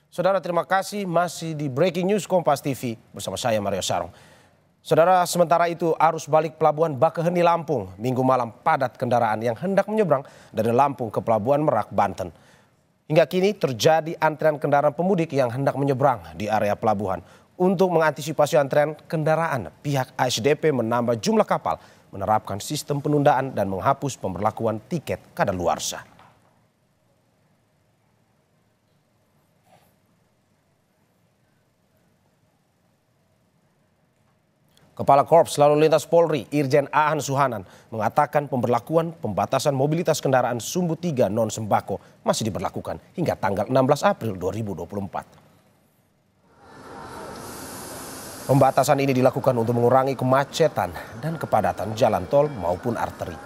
Saudara, terima kasih masih di Breaking News Kompas TV bersama saya Mario Sarong. Saudara, sementara itu arus balik Pelabuhan Bakaheni Lampung Minggu malam padat kendaraan yang hendak menyeberang dari Lampung ke Pelabuhan Merak, Banten. Hingga kini terjadi antrean kendaraan pemudik yang hendak menyeberang di area pelabuhan. Untuk mengantisipasi antrean kendaraan, pihak ASDP menambah jumlah kapal, menerapkan sistem penundaan dan menghapus pemberlakuan tiket kadaluarsa. Kepala Korps Lalu Lintas Polri, Irjen Aan Suhanan, mengatakan pemberlakuan pembatasan mobilitas kendaraan sumbu 3 non-sembako masih diberlakukan hingga tanggal 16 April 2024. Pembatasan ini dilakukan untuk mengurangi kemacetan dan kepadatan jalan tol maupun arteri.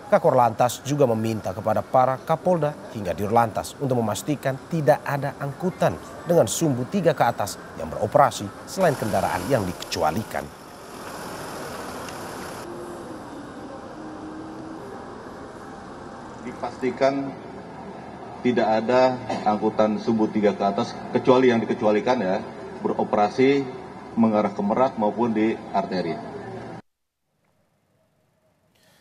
Kakor Lantas juga meminta kepada para Kapolda hingga Dirlantas untuk memastikan tidak ada angkutan dengan sumbu 3 ke atas yang beroperasi selain kendaraan yang dikecualikan. Dipastikan tidak ada angkutan sumbu 3 ke atas kecuali yang dikecualikan ya, beroperasi mengarah ke Merak maupun di arteri.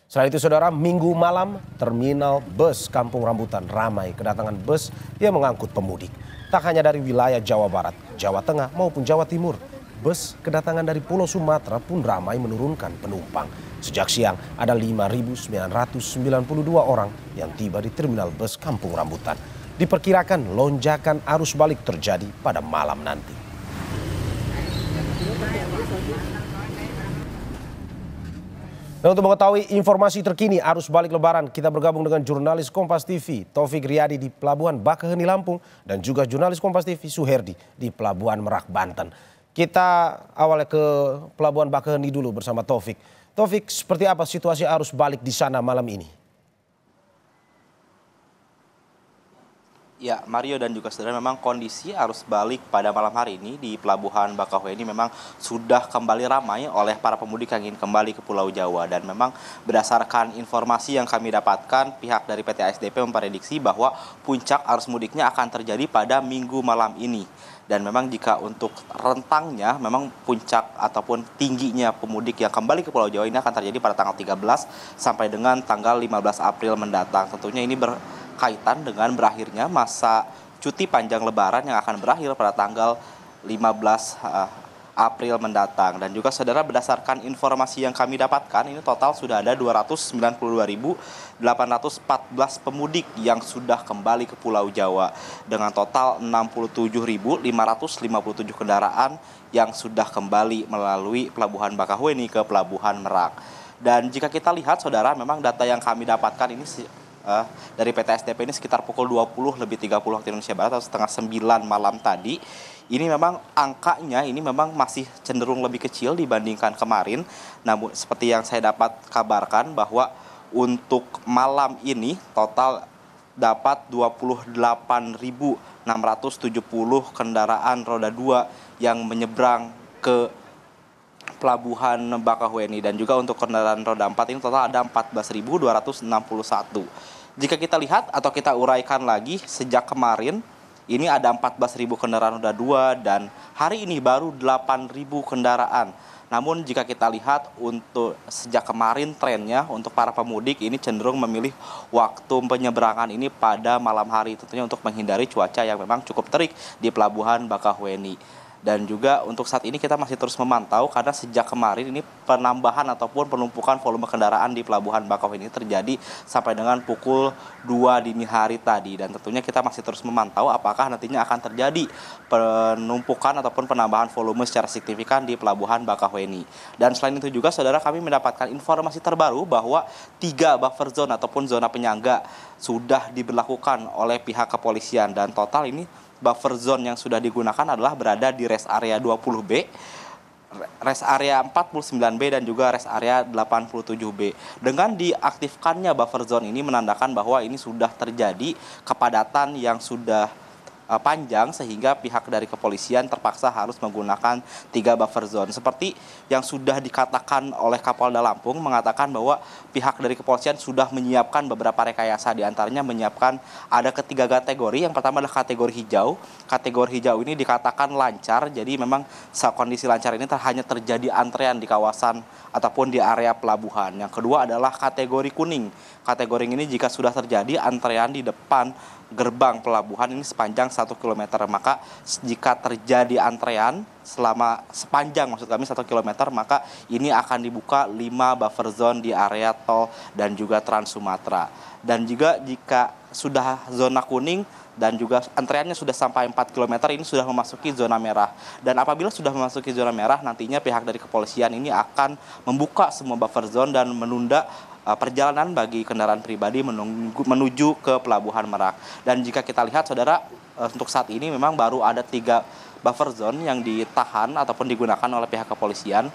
Selain itu saudara, Minggu malam terminal bus Kampung Rambutan ramai kedatangan bus yang mengangkut pemudik. Tak hanya dari wilayah Jawa Barat, Jawa Tengah maupun Jawa Timur, bus kedatangan dari Pulau Sumatera pun ramai menurunkan penumpang. Sejak siang ada 5.992 orang yang tiba di terminal bus Kampung Rambutan. Diperkirakan lonjakan arus balik terjadi pada malam nanti. Dan untuk mengetahui informasi terkini arus balik Lebaran, kita bergabung dengan jurnalis Kompas TV Taufik Riyadi di Pelabuhan Bakaheni Lampung dan juga jurnalis Kompas TV Suherdi di Pelabuhan Merak, Banten. Kita awalnya ke Pelabuhan Bakaheni dulu bersama Taufik. Taufik, seperti apa situasi arus balik di sana malam ini? Ya, Mario dan juga saudara, memang kondisi arus balik pada malam hari ini di Pelabuhan Bakaheni memang sudah kembali ramai oleh para pemudik yang ingin kembali ke Pulau Jawa. Dan memang berdasarkan informasi yang kami dapatkan, pihak dari PT ASDP memprediksi bahwa puncak arus mudiknya akan terjadi pada Minggu malam ini. Dan memang jika untuk rentangnya, memang puncak ataupun tingginya pemudik yang kembali ke Pulau Jawa ini akan terjadi pada tanggal 13 sampai dengan tanggal 15 April mendatang. Tentunya ini berkaitan dengan berakhirnya masa cuti panjang Lebaran yang akan berakhir pada tanggal 15 April mendatang. Dan juga saudara, berdasarkan informasi yang kami dapatkan, ini total sudah ada 292.814 pemudik yang sudah kembali ke Pulau Jawa dengan total 67.557 kendaraan yang sudah kembali melalui Pelabuhan Bakaheni ke Pelabuhan Merak. Dan jika kita lihat saudara, memang data yang kami dapatkan ini dari PT SDP ini sekitar pukul 20.30 waktu Indonesia Barat atau setengah 9 malam tadi. Ini memang angkanya ini memang masih cenderung lebih kecil dibandingkan kemarin. Namun seperti yang saya dapat kabarkan bahwa untuk malam ini total dapat 28.670 kendaraan roda 2 yang menyeberang ke Pelabuhan Bakaheni. Dan juga untuk kendaraan roda 4 ini total ada 14.261. Jika kita lihat atau kita uraikan lagi, sejak kemarin ini ada 14.000 kendaraan roda 2 dan hari ini baru 8.000 kendaraan. Namun jika kita lihat untuk sejak kemarin trennya untuk para pemudik ini cenderung memilih waktu penyeberangan ini pada malam hari, tentunya untuk menghindari cuaca yang memang cukup terik di Pelabuhan Bakaheni. Dan juga untuk saat ini kita masih terus memantau karena sejak kemarin ini penambahan ataupun penumpukan volume kendaraan di Pelabuhan Bakaheni terjadi sampai dengan pukul 2 dini hari tadi. Dan tentunya kita masih terus memantau apakah nantinya akan terjadi penumpukan ataupun penambahan volume secara signifikan di Pelabuhan Bakaheni. Dan selain itu juga saudara, kami mendapatkan informasi terbaru bahwa 3 buffer zone ataupun zona penyangga sudah diberlakukan oleh pihak kepolisian. Dan total ini buffer zone yang sudah digunakan adalah berada di rest area 20B, rest area 49B dan juga rest area 87B. Dengan diaktifkannya buffer zone ini menandakan bahwa ini sudah terjadi kepadatan yang sudah panjang sehingga pihak dari kepolisian terpaksa harus menggunakan 3 buffer zone. Seperti yang sudah dikatakan oleh Kapolda Lampung mengatakan bahwa pihak dari kepolisian sudah menyiapkan beberapa rekayasa, diantaranya menyiapkan ada ketiga kategori. Yang pertama adalah kategori hijau. Kategori hijau ini dikatakan lancar, jadi memang saat kondisi lancar ini hanya terjadi antrean di kawasan ataupun di area pelabuhan. Yang kedua adalah kategori kuning. Kategori ini jika sudah terjadi antrean di depan gerbang pelabuhan ini sepanjang 1 km, maka jika terjadi antrean sepanjang maksud kami 1 km, maka ini akan dibuka 5 buffer zone di area tol dan juga Trans Sumatera. Dan juga jika sudah zona kuning dan juga antreannya sudah sampai 4 km, ini sudah memasuki zona merah. Dan apabila sudah memasuki zona merah, nantinya pihak dari kepolisian ini akan membuka semua buffer zone dan menunda perjalanan bagi kendaraan pribadi menuju ke Pelabuhan Merak. Dan jika kita lihat saudara, untuk saat ini memang baru ada 3 buffer zone yang ditahan ataupun digunakan oleh pihak kepolisian.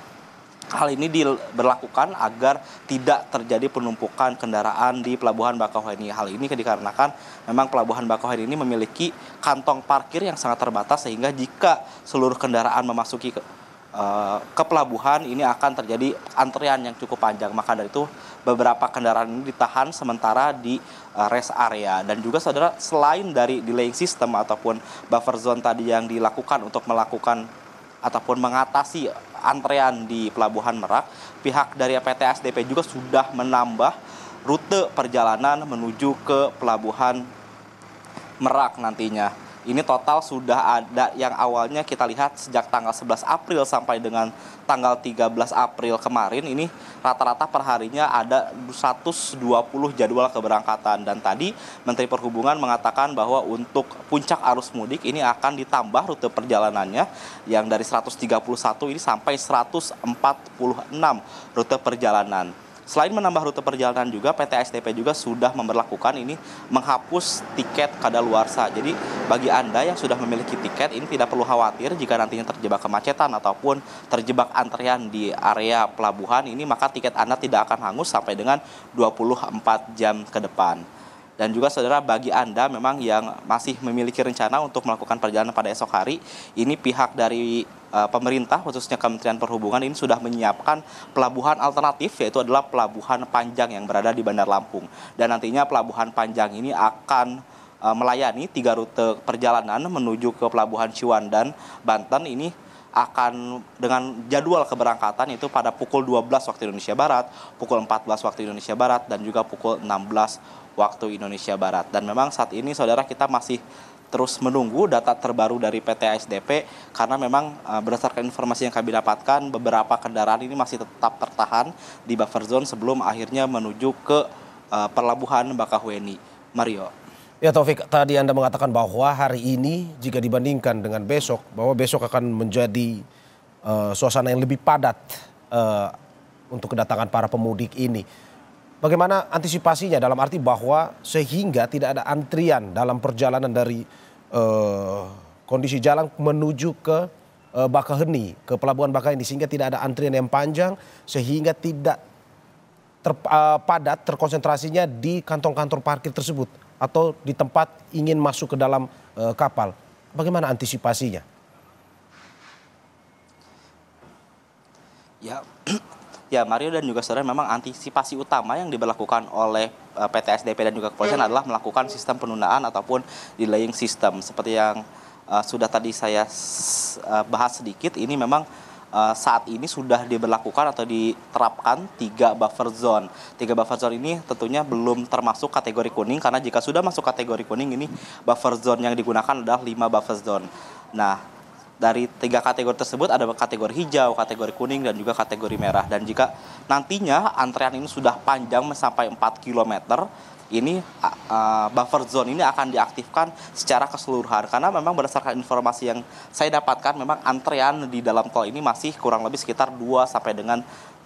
Hal ini diberlakukan agar tidak terjadi penumpukan kendaraan di Pelabuhan Bakauheni. Hal ini dikarenakan memang Pelabuhan Bakauheni ini memiliki kantong parkir yang sangat terbatas, sehingga jika seluruh kendaraan memasuki ke pelabuhan ini akan terjadi antrian yang cukup panjang. Maka dari itu beberapa kendaraan ini ditahan sementara di rest area. Dan juga saudara, selain dari delaying system ataupun buffer zone tadi yang dilakukan untuk melakukan ataupun mengatasi antrean di Pelabuhan Merak, pihak dari PT SDP juga sudah menambah rute perjalanan menuju ke Pelabuhan Merak nantinya. Ini total sudah ada yang awalnya kita lihat sejak tanggal 11 April sampai dengan tanggal 13 April kemarin, ini rata-rata perharinya ada 120 jadwal keberangkatan. Dan tadi Menteri Perhubungan mengatakan bahwa untuk puncak arus mudik ini akan ditambah rute perjalanannya yang dari 131 ini sampai 146 rute perjalanan. Selain menambah rute perjalanan juga, PT SDP juga sudah memberlakukan ini menghapus tiket kadaluarsa. Jadi bagi Anda yang sudah memiliki tiket ini tidak perlu khawatir jika nantinya terjebak kemacetan ataupun terjebak antrean di area pelabuhan ini, maka tiket Anda tidak akan hangus sampai dengan 24 jam ke depan. Dan juga saudara, bagi Anda memang yang masih memiliki rencana untuk melakukan perjalanan pada esok hari, ini pihak dari pemerintah khususnya Kementerian Perhubungan ini sudah menyiapkan pelabuhan alternatif, yaitu adalah Pelabuhan Panjang yang berada di Bandar Lampung. Dan nantinya Pelabuhan Panjang ini akan melayani 3 rute perjalanan menuju ke Pelabuhan Ciwandan, Banten. Ini akan dengan jadwal keberangkatan itu pada pukul 12 waktu Indonesia Barat, pukul 14 waktu Indonesia Barat, dan juga pukul 16 waktu Indonesia Barat. Dan memang saat ini saudara, kita masih terus menunggu data terbaru dari PT ASDP, karena memang berdasarkan informasi yang kami dapatkan, beberapa kendaraan ini masih tetap tertahan di buffer zone sebelum akhirnya menuju ke Pelabuhan Bakauheni. Mario. Ya Taufik, tadi Anda mengatakan bahwa hari ini jika dibandingkan dengan besok, bahwa besok akan menjadi suasana yang lebih padat untuk kedatangan para pemudik ini. Bagaimana antisipasinya, dalam arti bahwa sehingga tidak ada antrian dalam perjalanan dari kondisi jalan menuju ke Bakauheni, ke Pelabuhan Bakauheni, sehingga tidak ada antrian yang panjang, sehingga tidak padat terkonsentrasinya di kantong-kantong parkir tersebut atau di tempat ingin masuk ke dalam kapal. Bagaimana antisipasinya? Ya Mario dan juga saudara, memang antisipasi utama yang diberlakukan oleh PT SDP dan juga kepolisian adalah melakukan sistem penundaan ataupun delaying system. Seperti yang sudah tadi saya bahas sedikit, ini memang saat ini sudah diberlakukan atau diterapkan 3 buffer zone. 3 buffer zone ini tentunya belum termasuk kategori kuning, karena jika sudah masuk kategori kuning ini buffer zone yang digunakan adalah 5 buffer zone. Nah, dari 3 kategori tersebut ada kategori hijau, kategori kuning, dan juga kategori merah. Dan jika nantinya antrean ini sudah panjang sampai 4 km, ini buffer zone ini akan diaktifkan secara keseluruhan. Karena memang berdasarkan informasi yang saya dapatkan, memang antrean di dalam tol ini masih kurang lebih sekitar 2 sampai dengan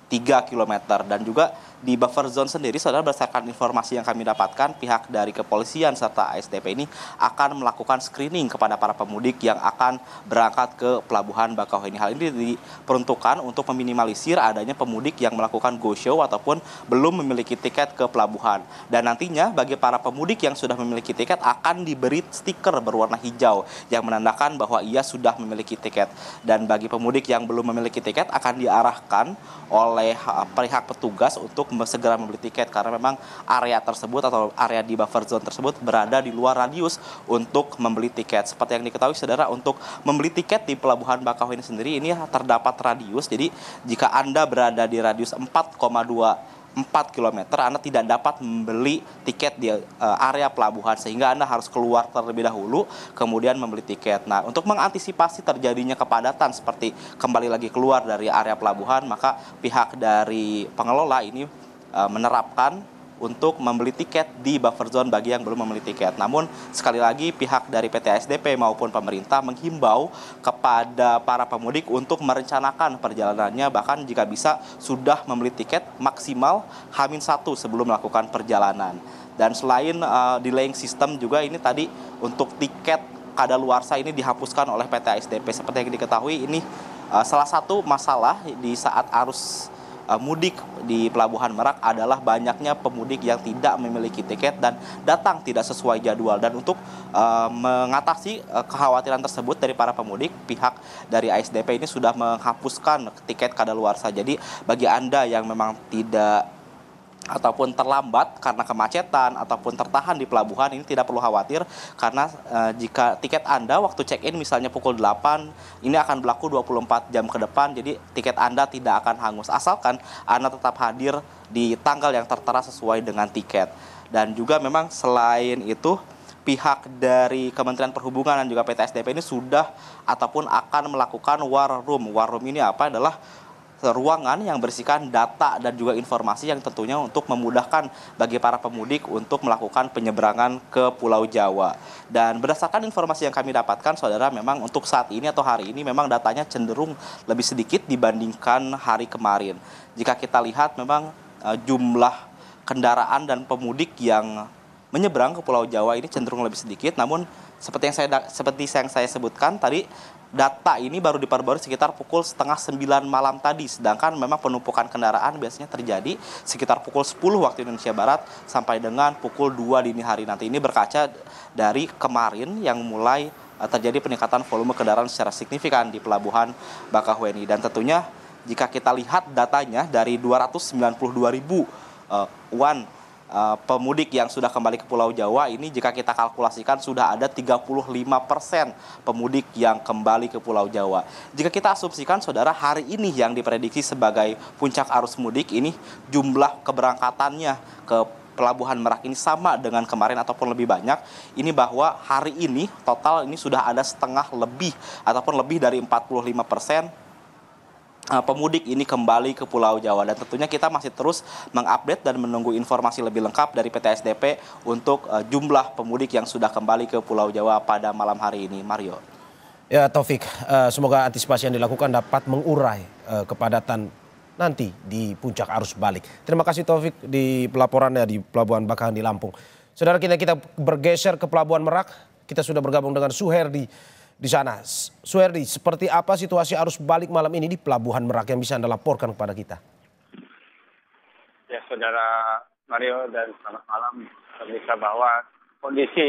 3 kilometer. Dan juga di buffer zone sendiri, saudara, berdasarkan informasi yang kami dapatkan, pihak dari kepolisian serta ASDP ini akan melakukan screening kepada para pemudik yang akan berangkat ke Pelabuhan Bakauheni. Hal ini diperuntukkan untuk meminimalisir adanya pemudik yang melakukan go show ataupun belum memiliki tiket ke pelabuhan. Dan nantinya bagi para pemudik yang sudah memiliki tiket akan diberi stiker berwarna hijau yang menandakan bahwa ia sudah memiliki tiket. Dan bagi pemudik yang belum memiliki tiket akan diarahkan oleh pihak petugas untuk segera membeli tiket, karena memang area tersebut atau area di buffer zone tersebut berada di luar radius untuk membeli tiket. Seperti yang diketahui, saudara, untuk membeli tiket di Pelabuhan Bakauheni sendiri ini terdapat radius. Jadi jika Anda berada di radius 4,24 km, Anda tidak dapat membeli tiket di area pelabuhan, sehingga Anda harus keluar terlebih dahulu kemudian membeli tiket. Nah, untuk mengantisipasi terjadinya kepadatan seperti kembali lagi keluar dari area pelabuhan, maka pihak dari pengelola ini menerapkan untuk membeli tiket di buffer zone bagi yang belum membeli tiket. Namun sekali lagi pihak dari PT ASDP maupun pemerintah menghimbau kepada para pemudik untuk merencanakan perjalanannya, bahkan jika bisa sudah membeli tiket maksimal H-1 sebelum melakukan perjalanan. Dan selain delaying system juga ini tadi untuk tiket kadaluarsa ini dihapuskan oleh PT ASDP. Seperti yang diketahui, ini salah satu masalah di saat arus mudik di Pelabuhan Merak adalah banyaknya pemudik yang tidak memiliki tiket dan datang tidak sesuai jadwal. Dan untuk mengatasi kekhawatiran tersebut dari para pemudik, pihak dari ASDP ini sudah menghapuskan tiket kadaluarsa. Jadi bagi Anda yang memang tidak ataupun terlambat karena kemacetan ataupun tertahan di pelabuhan, ini tidak perlu khawatir, karena jika tiket Anda waktu check-in misalnya pukul 8, ini akan berlaku 24 jam ke depan, jadi tiket Anda tidak akan hangus asalkan Anda tetap hadir di tanggal yang tertera sesuai dengan tiket. Dan juga memang selain itu, pihak dari Kementerian Perhubungan dan juga PT ASDP ini sudah ataupun akan melakukan war room. War room ini apa? Adalah ruangan yang berisikan data dan juga informasi yang tentunya untuk memudahkan bagi para pemudik untuk melakukan penyeberangan ke Pulau Jawa. Dan berdasarkan informasi yang kami dapatkan, saudara, memang untuk saat ini atau hari ini memang datanya cenderung lebih sedikit dibandingkan hari kemarin. Jika kita lihat memang jumlah kendaraan dan pemudik yang menyeberang ke Pulau Jawa ini cenderung lebih sedikit, namun seperti yang saya sebutkan tadi, data ini baru diperbarui sekitar pukul 8:30 malam tadi, sedangkan memang penumpukan kendaraan biasanya terjadi sekitar pukul 10 waktu Indonesia Barat sampai dengan pukul 2 dini hari nanti. Ini berkaca dari kemarin yang mulai terjadi peningkatan volume kendaraan secara signifikan di Pelabuhan Bakauheni. Dan tentunya jika kita lihat datanya dari 292.000 pemudik yang sudah kembali ke Pulau Jawa ini, jika kita kalkulasikan sudah ada 35% pemudik yang kembali ke Pulau Jawa. Jika kita asumsikan, saudara, hari ini yang diprediksi sebagai puncak arus mudik ini, jumlah keberangkatannya ke Pelabuhan Merak ini sama dengan kemarin ataupun lebih banyak. Ini bahwa hari ini total ini sudah ada setengah lebih ataupun lebih dari 45% pemudik ini kembali ke Pulau Jawa. Dan tentunya kita masih terus mengupdate dan menunggu informasi lebih lengkap dari PT ASDP untuk jumlah pemudik yang sudah kembali ke Pulau Jawa pada malam hari ini. Mario. Ya, Taufik, semoga antisipasi yang dilakukan dapat mengurai kepadatan nanti di puncak arus balik. Terima kasih, Taufik, di pelaporannya di Pelabuhan Bakauheni Lampung. Saudara, kita bergeser ke Pelabuhan Merak. Kita sudah bergabung dengan Suherdi di sana. Suherdi, seperti apa situasi arus balik malam ini di Pelabuhan Merak yang bisa Anda laporkan kepada kita? Ya, Saudara Mario, dan selamat malam. Bisa bahwa kondisi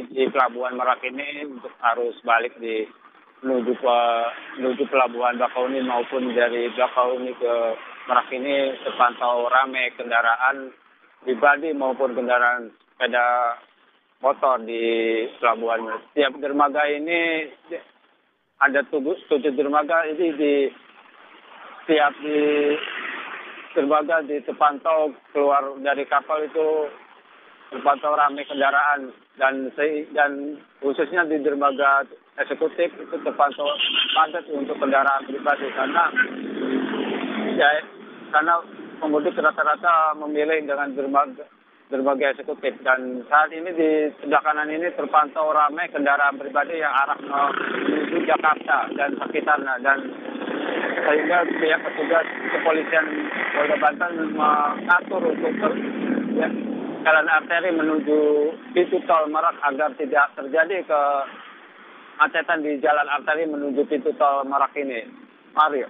di Pelabuhan Merak ini untuk arus balik menuju Pelabuhan Bakauheni maupun dari Bakauheni ke Merak ini terpantau ramai kendaraan pribadi maupun kendaraan sepeda motor di Pelabuhan. Setiap dermaga ini ada 7 dermaga, ini di setiap di dermaga terpantau keluar dari kapal itu terpantau ramai kendaraan, dan khususnya di dermaga eksekutif itu terpantau padat untuk kendaraan pribadi karena pemudik rata-rata memilih dengan dermaga eksekutif. Dan saat ini di sebelah kanan ini terpantau ramai kendaraan pribadi yang arah menuju Jakarta dan sekitarnya, dan sehingga pihak petugas kepolisian Polda Banten mengatur untuk jalan arteri menuju pintu tol Merak agar tidak terjadi kemacetan di jalan arteri menuju pintu tol Merak ini. Mario.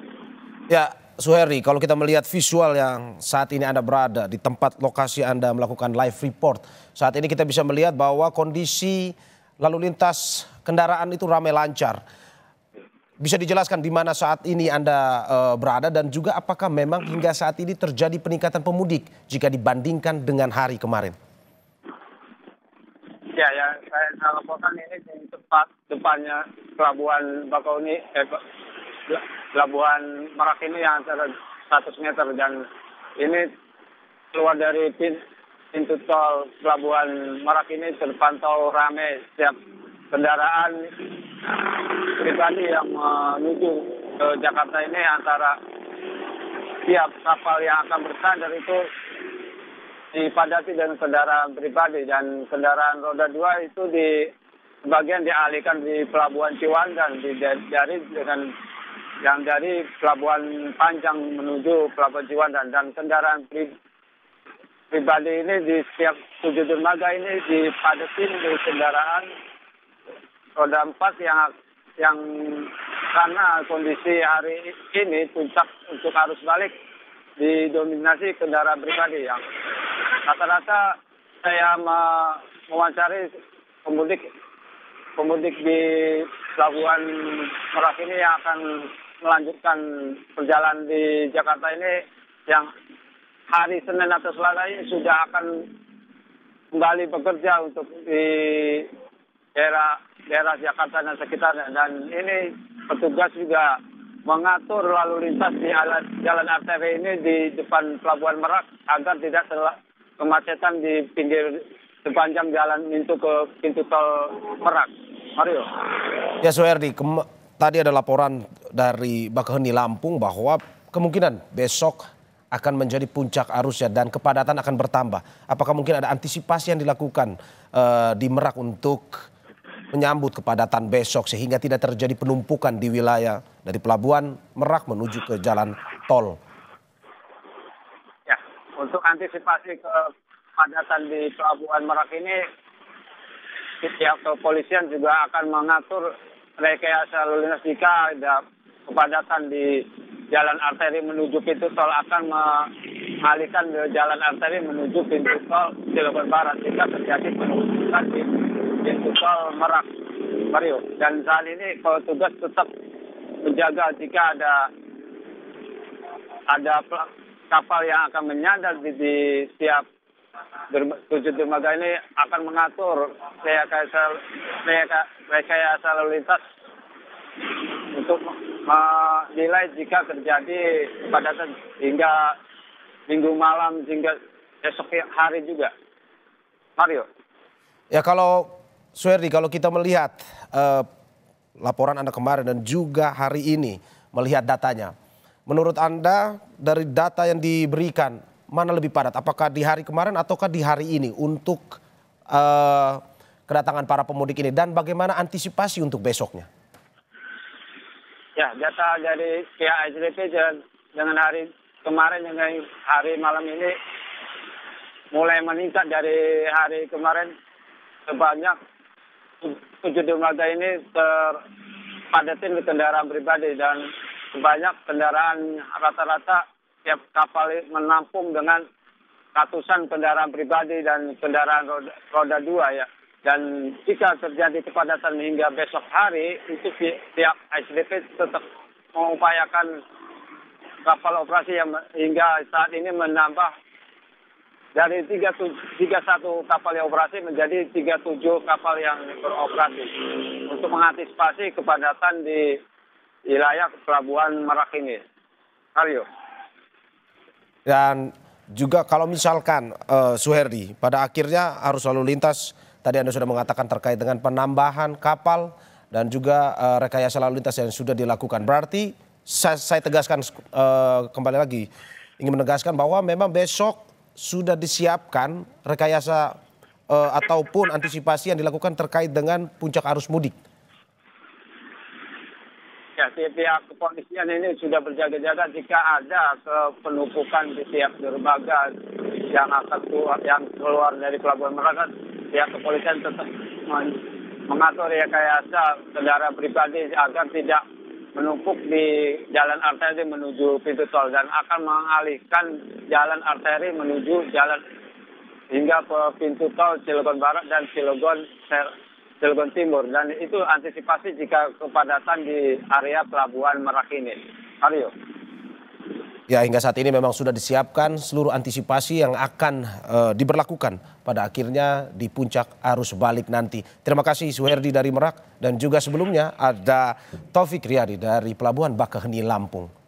Ya, Suherdi, kalau kita melihat visual yang saat ini Anda berada di tempat lokasi Anda melakukan live report, saat ini kita bisa melihat bahwa kondisi lalu lintas kendaraan itu ramai lancar. Bisa dijelaskan di mana saat ini Anda berada dan juga apakah memang hingga saat ini terjadi peningkatan pemudik jika dibandingkan dengan hari kemarin? Ya, saya laporkan ini di tempat depannya Pelabuhan Bakauheni, Pelabuhan Merak ini yang antara 100 meter dan ini keluar dari pintu tol Pelabuhan Merak ini terpantau ramai. Setiap kendaraan pribadi yang menuju ke Jakarta ini antara tiap kapal yang akan bersandar itu dipadati dengan kendaraan pribadi dan kendaraan roda 2 itu sebagian dialihkan di Pelabuhan Ciwandan dari Pelabuhan Panjang menuju Pelabuhan Ciwandan dan kendaraan pribadi ini di setiap 7 dermaga ini dipadatin di kendaraan roda 4 yang karena kondisi hari ini puncak untuk arus balik didominasi kendaraan pribadi yang rata-rata saya mewawancari pemudik di Pelabuhan Merak ini yang akan melanjutkan perjalanan di Jakarta ini yang hari Senin atau Selasa ini sudah akan kembali bekerja untuk di daerah Jakarta dan sekitarnya. Dan ini petugas juga mengatur lalu lintas di jalan arteri ini di depan Pelabuhan Merak agar tidak kemacetan di pinggir sepanjang jalan itu ke pintu tol Merak. Mario. Ya, Suherdi, tadi ada laporan dari Bakauheni Lampung bahwa kemungkinan besok akan menjadi puncak arusnya dan kepadatan akan bertambah. Apakah mungkin ada antisipasi yang dilakukan di Merak untuk menyambut kepadatan besok sehingga tidak terjadi penumpukan di wilayah dari Pelabuhan Merak menuju ke jalan tol? Ya, untuk antisipasi kepadatan di Pelabuhan Merak ini, pihak kepolisian juga akan mengatur rekayasa lalu lintas jika ada kepadatan di jalan arteri menuju pintu tol akan mengalihkan ke jalan arteri menuju pintu tol Cilegon Barat jika terjadi penumpukan di pintu tol Merak, Mario. Dan saat ini petugas tetap menjaga jika ada kapal yang akan menyandar di setiap 7 dermaga ini akan mengatur rekayasa lalu lintas untuk menilai jika terjadi kepadatan hingga minggu malam hingga esok hari juga. Mario. Ya, kalau Suherdi, kalau kita melihat laporan Anda kemarin dan juga hari ini melihat datanya, menurut Anda dari data yang diberikan mana lebih padat? Apakah di hari kemarin ataukah di hari ini untuk kedatangan para pemudik ini dan bagaimana antisipasi untuk besoknya? Ya, data dari pihak ASDP dengan hari kemarin dengan hari malam ini mulai meningkat dari hari kemarin. Sebanyak 7 dermaga ini terpadatin kendaraan pribadi dan sebanyak kendaraan rata-rata tiap kapal menampung dengan ratusan kendaraan pribadi dan kendaraan roda 2 ya. Dan jika terjadi kepadatan hingga besok hari, itu pihak ASDP tetap mengupayakan kapal operasi yang hingga saat ini menambah dari 31 kapal yang operasi menjadi 37 kapal yang beroperasi untuk mengantisipasi kepadatan di wilayah Pelabuhan Merak ini. Mario. Dan juga kalau misalkan Suherdi, pada akhirnya arus lalu lintas tadi Anda sudah mengatakan terkait dengan penambahan kapal dan juga rekayasa lalu lintas yang sudah dilakukan. Berarti saya tegaskan kembali lagi, ingin menegaskan bahwa memang besok sudah disiapkan rekayasa ataupun antisipasi yang dilakukan terkait dengan puncak arus mudik. Ya, pihak kepolisian ini sudah berjaga-jaga jika ada penumpukan di tiap dermaga yang keluar dari Pelabuhan Merak. Pihak kepolisian tetap mengatur rekayasa kendaraan pribadi agar tidak menumpuk di jalan arteri menuju pintu tol dan akan mengalihkan jalan arteri menuju jalan hingga ke pintu tol Cilegon Barat dan Cilegon Timur, dan itu antisipasi jika kepadatan di area Pelabuhan Merak ini. Aryo. Ya, hingga saat ini memang sudah disiapkan seluruh antisipasi yang akan diberlakukan pada akhirnya di puncak arus balik nanti. Terima kasih Suherdi dari Merak, dan juga sebelumnya ada Taufik Riyadi dari Pelabuhan Bakaheni Lampung.